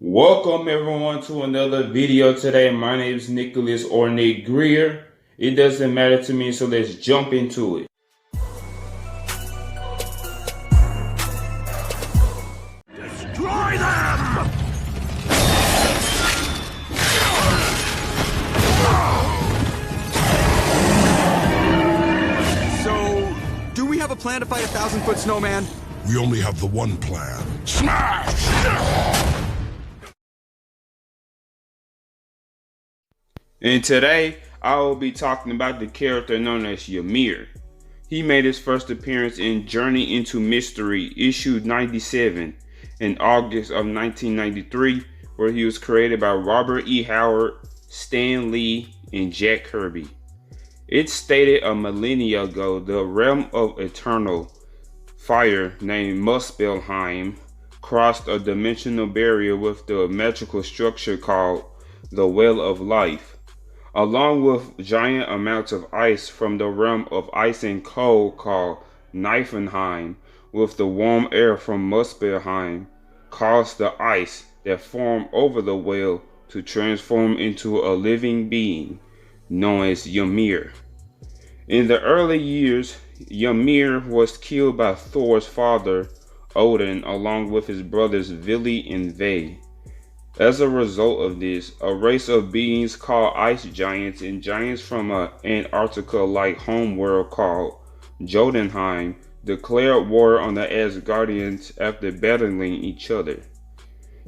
Welcome everyone to another video today. My name is Nicholas or Nick Greer. It doesn't matter to me, so let's jump into it. Destroy them! So, do we have a plan to fight a 1,000-foot snowman? We only have the one plan. Smash! And today, I will be talking about the character known as Ymir. He made his first appearance in Journey into Mystery, issue 97, in August of 1993, where he was created by Robert E. Howard, Stan Lee, and Jack Kirby. It stated a millennia ago the realm of eternal fire named Muspelheim crossed a dimensional barrier with the magical structure called the Well of Life, along with giant amounts of ice from the realm of ice and cold called Niflheim, with the warm air from Muspelheim caused the ice that formed over the well to transform into a living being known as Ymir. In the early years, Ymir was killed by Thor's father, Odin, along with his brothers Vili and Ve. As a result of this, a race of beings called ice giants and giants from an Antarctica-like homeworld called Jotunheim declared war on the Asgardians after battling each other.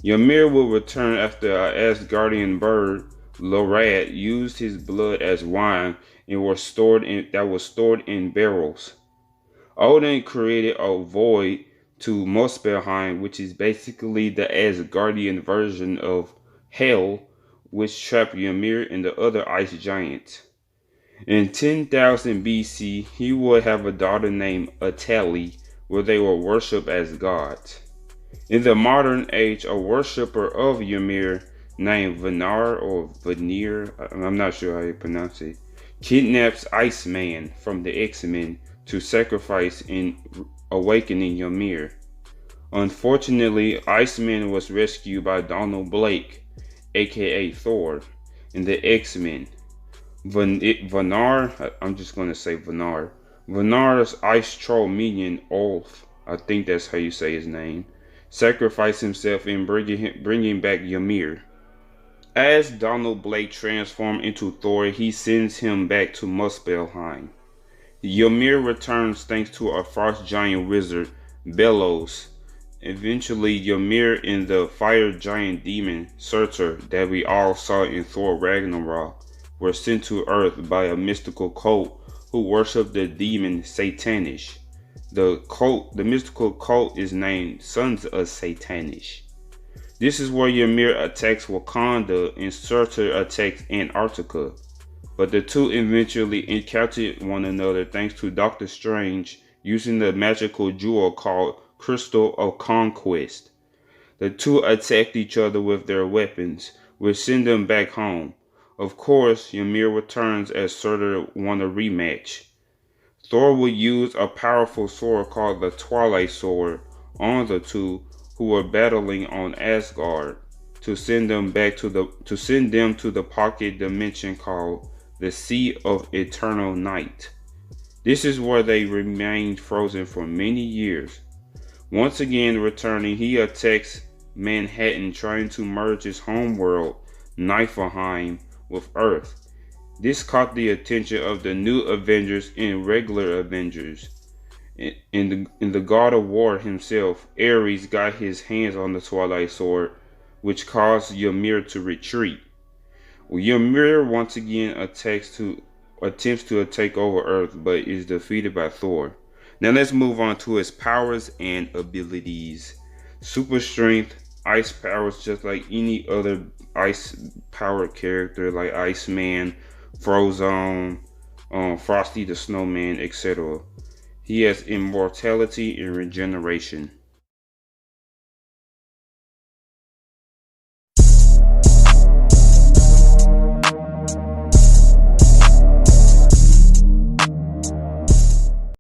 Ymir will return after an Asgardian bird, Lorad, used his blood as wine and was stored in barrels. Odin created a void to Muspelheim, which is basically the Asgardian version of Hell, which trapped Ymir and the other ice giants. In 10,000 BC, he would have a daughter named Atali, where they were worshipped as gods. In the modern age, a worshipper of Ymir named Venar or Vanir, I'm not sure how you pronounce it, kidnaps Iceman from the X-Men to sacrifice in awakening Ymir. Unfortunately, Iceman was rescued by Donald Blake, aka Thor, in the X-Men. Venar, I'm just going to say Venar. Venar's ice troll minion, Ulf, I think that's how you say his name, sacrificed himself in bringing back Ymir. As Donald Blake transformed into Thor, he sends him back to Muspelheim. Ymir returns thanks to a frost giant wizard, Bellows. Eventually, Ymir and the fire giant demon, Surtur, that we all saw in Thor Ragnarok, were sent to Earth by a mystical cult who worshiped the demon Satanish. The mystical cult is named Sons of Satanish. This is where Ymir attacks Wakanda and Surtur attacks Antarctica. But the two eventually encountered one another thanks to Doctor Strange using the magical jewel called Crystal of Conquest. The two attacked each other with their weapons, which sent them back home. Of course, Ymir returns as Surtur won a rematch. Thor would use a powerful sword called the Twilight Sword on the two who were battling on Asgard to send them to the pocket dimension called the Sea of Eternal Night. This is where they remained frozen for many years. Once again returning, he attacks Manhattan, trying to merge his homeworld, Niflheim, with Earth. This caught the attention of the new Avengers and regular Avengers. In the God of War himself, Ares, got his hands on the Twilight Sword, which caused Ymir to retreat. Ymir once again attempts to take over Earth, but is defeated by Thor. Now let's move on to his powers and abilities. Super strength, ice powers, just like any other ice powered character like Iceman, Frozone, Frosty the Snowman, etc. He has immortality and regeneration.